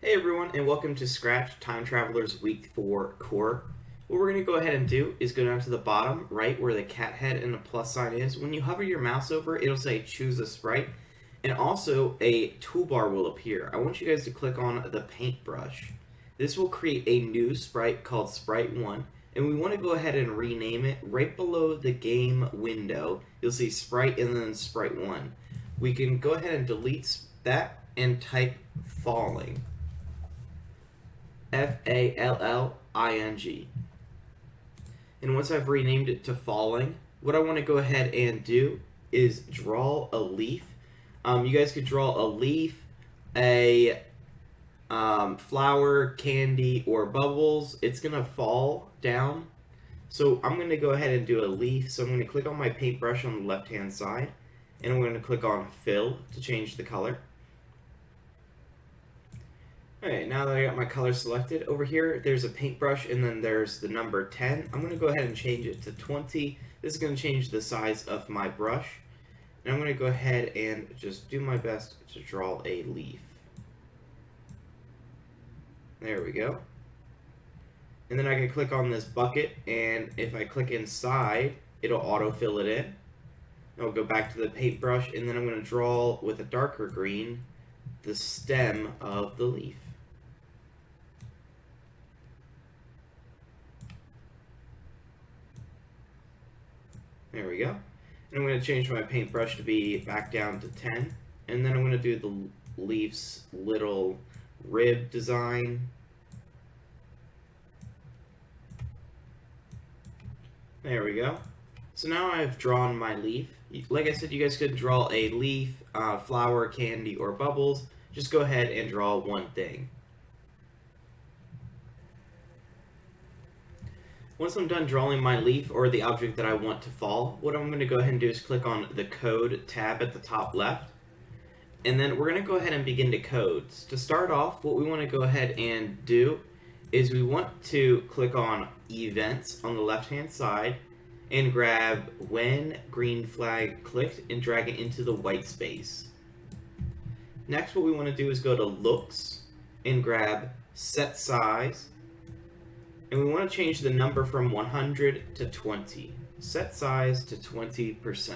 Hey everyone, and welcome to Scratch Time Travelers Week 4 Core. What we're going to go ahead and do is go down to the bottom right where the cat head and the plus sign is. When you hover your mouse over, it'll say choose a sprite, and also a toolbar will appear. I want you guys to click on the paintbrush. This will create a new sprite called Sprite 1, and we want to go ahead and rename it. Right below the game window, you'll see Sprite and then Sprite 1. We can go ahead and delete that and type falling. Falling. And once I've renamed it to falling, what I want to go ahead and do is draw a leaf. You guys could draw a leaf, a flower, candy, or bubbles. It's going to fall down. So I'm going to go ahead and do a leaf. So I'm going to click on my paintbrush on the left hand side, and I'm going to click on fill to change the color. Alright, now that I got my color selected, over here there's a paintbrush and then there's the number 10. I'm going to go ahead and change it to 20. This is going to change the size of my brush. And I'm going to go ahead and just do my best to draw a leaf. There we go. And then I can click on this bucket, and if I click inside, it'll autofill it in. I'll go back to the paintbrush, and then I'm going to draw with a darker green the stem of the leaf. There we go. And I'm going to change my paintbrush to be back down to 10. And then I'm going to do the leaf's little rib design. There we go. So now I've drawn my leaf. Like I said, you guys could draw a leaf, flower, candy, or bubbles. Just go ahead and draw one thing. Once I'm done drawing my leaf or the object that I want to fall, what I'm going to go ahead and do is click on the Code tab at the top left. And then we're going to go ahead and begin to code. To start off, what we want to go ahead and do is we want to click on Events on the left-hand side and grab when green flag clicked and drag it into the white space. Next, what we want to do is go to Looks and grab Set Size. And we want to change the number from 100 to 20. Set size to 20%.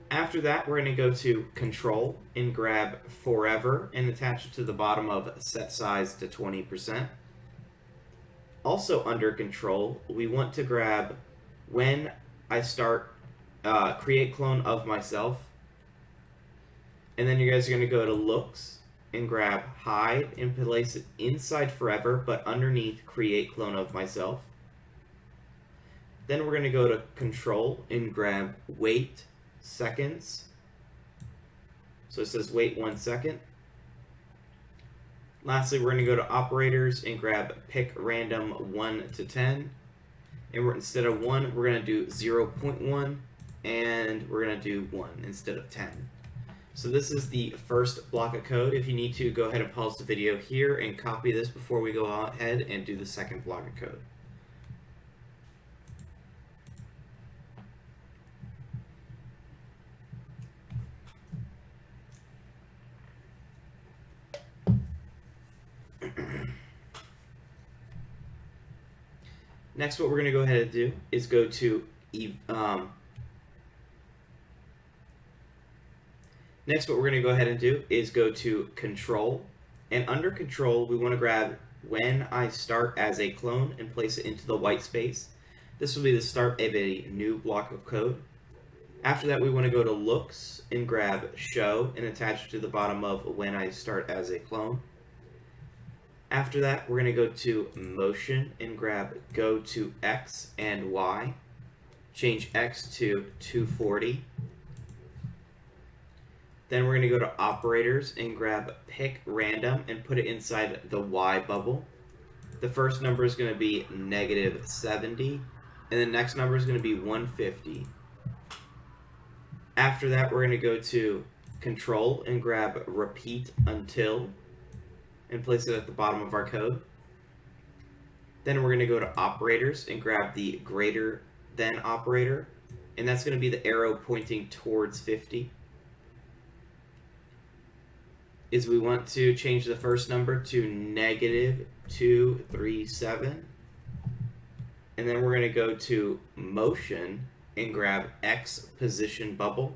After that, we're going to go to Control and grab Forever and attach it to the bottom of Set Size to 20%. Also under Control, we want to grab When I Start Create Clone of Myself. And then you guys are going to go to Looks and grab Hide and place it inside Forever, but underneath Create Clone of Myself. Then we're going to go to Control and grab Wait Seconds. So it says wait 1 second. Lastly, we're going to go to Operators and grab Pick Random 1 to 10. And instead of 1, we're going to do 0.1, and we're going to do 1 instead of 10. So this is the first block of code. If you need to, go ahead and pause the video here and copy this before we go ahead and do the second block of code. Next, what we're going to go ahead and do is go to Control, and under Control, we want to grab When I Start as a Clone and place it into the white space. This will be the start of a new block of code. After that, we want to go to Looks and grab Show and attach it to the bottom of When I Start as a Clone. After that, we're going to go to Motion and grab Go to X and Y. Change X to 240. Then we're going to go to Operators and grab Pick Random and put it inside the Y bubble. The first number is going to be -70, and the next number is going to be 150. After that, we're going to go to Control and grab Repeat Until and place it at the bottom of our code. Then we're going to go to Operators and grab the greater than operator, and that's going to be the arrow pointing towards 50. is we want to change the first number to -237. And then we're going to go to motion and grab X position bubble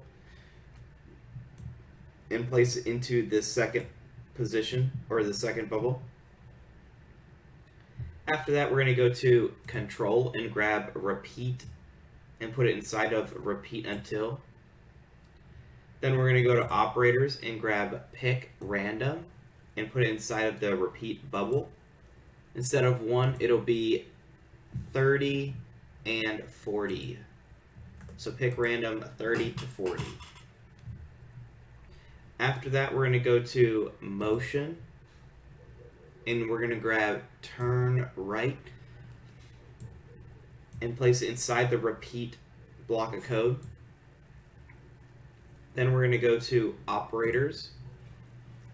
and place it into the second position, or the second bubble. After that, we're going to go to control and grab repeat and put it inside of repeat until. Then we're going to go to operators and grab pick random and put it inside of the repeat bubble. Instead of 1, it'll be 30 and 40. So pick random 30 to 40. After that, we're going to go to motion and we're going to grab turn right and place it inside the repeat block of code. Then we're going to go to operators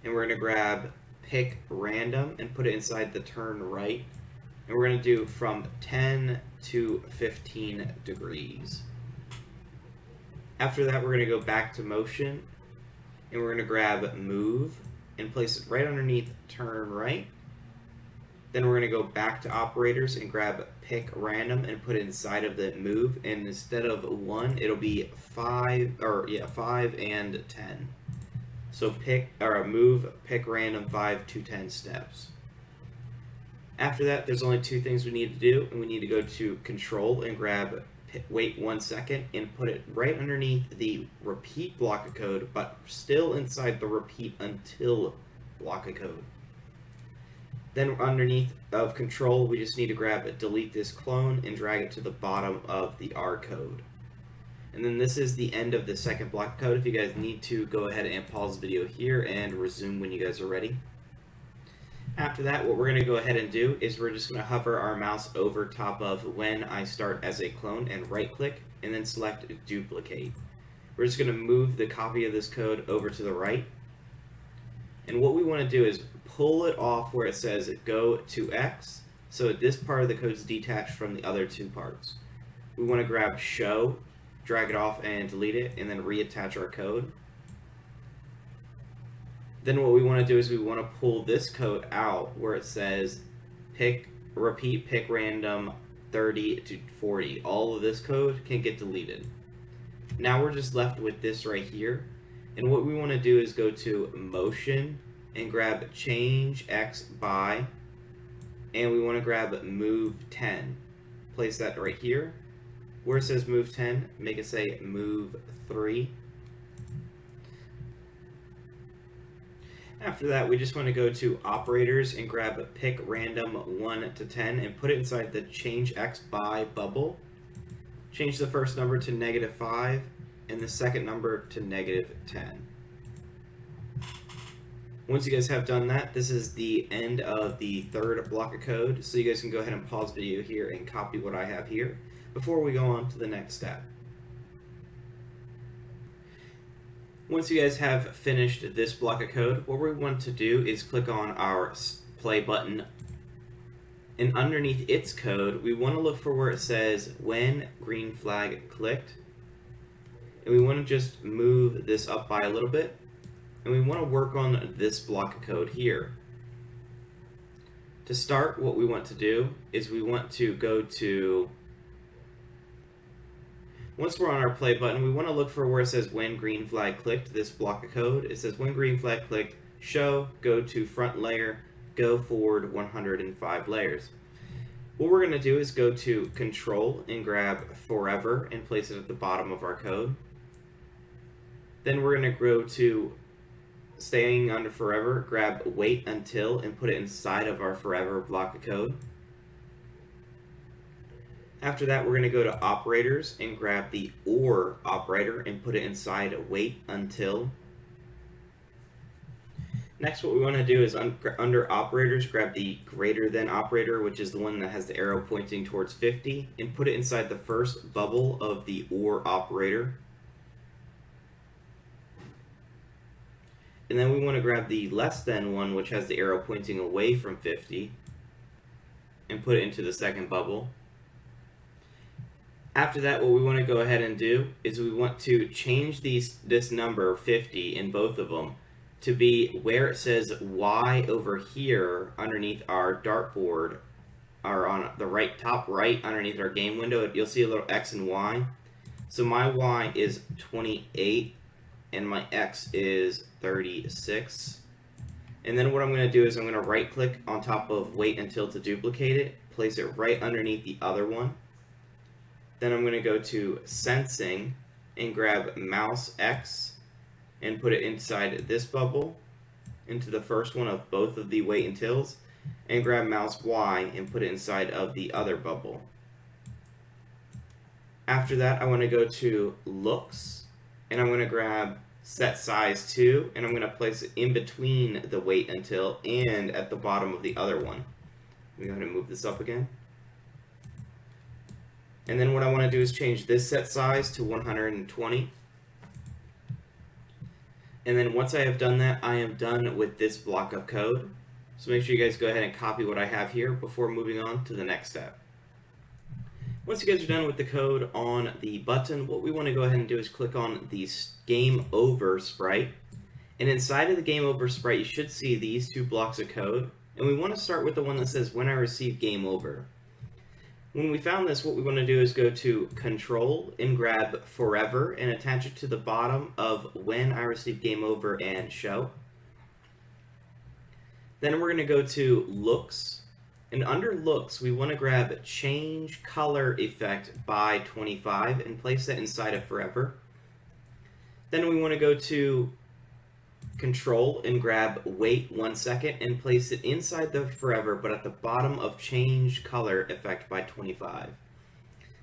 and we're going to grab pick random and put it inside the turn right. And we're going to do from 10 to 15 degrees. After that, we're going to go back to motion and we're going to grab move and place it right underneath turn right. Then we're going to go back to operators and grab pick random and put it inside of the move. And instead of 1, it'll be 5 and 10. So move, pick random 5 to 10 steps. After that, there's only 2 things we need to do, and we need to go to control and grab wait 1 second and put it right underneath the repeat block of code, but still inside the repeat until block of code. Then underneath of control, we just need to grab delete this clone and drag it to the bottom of the R code. And then this is the end of the second block of code. If you guys need to, go ahead and pause the video here and resume when you guys are ready. After that, what we're going to go ahead and do is we're just going to hover our mouse over top of when I start as a clone and right click and then select duplicate. We're just going to move the copy of this code over to the right. And what we want to do is pull it off where it says go to X, so this part of the code is detached from the other 2 parts. We want to grab show, drag it off and delete it, and then reattach our code. Then what we want to do is we want to pull this code out where it says repeat pick random 30 to 40. All of this code can get deleted. Now we're just left with this right here. And what we want to do is go to motion and grab change X by, and we want to grab move 10. Place that right here. Where it says move 10, make it say move 3. After that, we just want to go to operators and grab pick random 1 to 10 and put it inside the change X by bubble. Change the first number to -5 and the second number to -10. Once you guys have done that, this is the end of the third block of code, so you guys can go ahead and pause the video here and copy what I have here before we go on to the next step. Once you guys have finished this block of code, what we want to do is click on our play button, and underneath its code, we want to look for where it says when green flag clicked, and we want to just move this up by a little bit, and we want to work on this block of code here. To start, what we want to do is we want to go to, once we're on our play button, we want to look for where it says when green flag clicked, this block of code. It says when green flag clicked, show, go to front layer, go forward 105 layers. What we're going to do is go to control and grab forever and place it at the bottom of our code. Then we're going to go to staying under forever, grab wait until and put it inside of our forever block of code. After that, we're going to go to operators and grab the OR operator and put it inside wait until. Next, what we want to do is under operators, grab the greater than operator, which is the one that has the arrow pointing towards 50, and put it inside the first bubble of the OR operator. And then we want to grab the less than one, which has the arrow pointing away from 50, and put it into the second bubble. After that, what we want to go ahead and do is we want to change this number 50 in both of them to be where it says Y over here underneath our dartboard, or on the right, top right underneath our game window. You'll see a little X and Y. So my Y is 28 and my X is 36. And then what I'm going to do is I'm going to right click on top of wait until to duplicate it, place it right underneath the other one. Then I'm going to go to sensing and grab mouse X and put it inside this bubble, into the first one of both of the wait untils, and grab mouse Y and put it inside of the other bubble. After that, I want to go to looks, and I'm going to grab set size 2, and I'm going to place it in between the wait until and at the bottom of the other one. Let me go ahead and move this up again. And then what I want to do is change this set size to 120. And then once I have done that, I am done with this block of code. So make sure you guys go ahead and copy what I have here before moving on to the next step. Once you guys are done with the code on the button, what we want to go ahead and do is click on the Game Over sprite. And inside of the Game Over sprite, you should see these two blocks of code. And we want to start with the one that says when I receive game over. When we found this, what we want to do is go to Control and grab Forever and attach it to the bottom of when I receive game over and show. Then we're going to go to Looks. And under Looks, we want to grab Change Color Effect by 25 and place that inside of Forever. Then we want to go to Control and grab Wait 1 second and place it inside the Forever, but at the bottom of Change Color Effect by 25.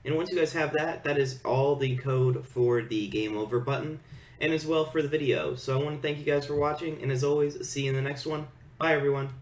And once you guys have that, that is all the code for the Game Over button, and as well for the video. So I want to thank you guys for watching, and as always, see you in the next one. Bye, everyone.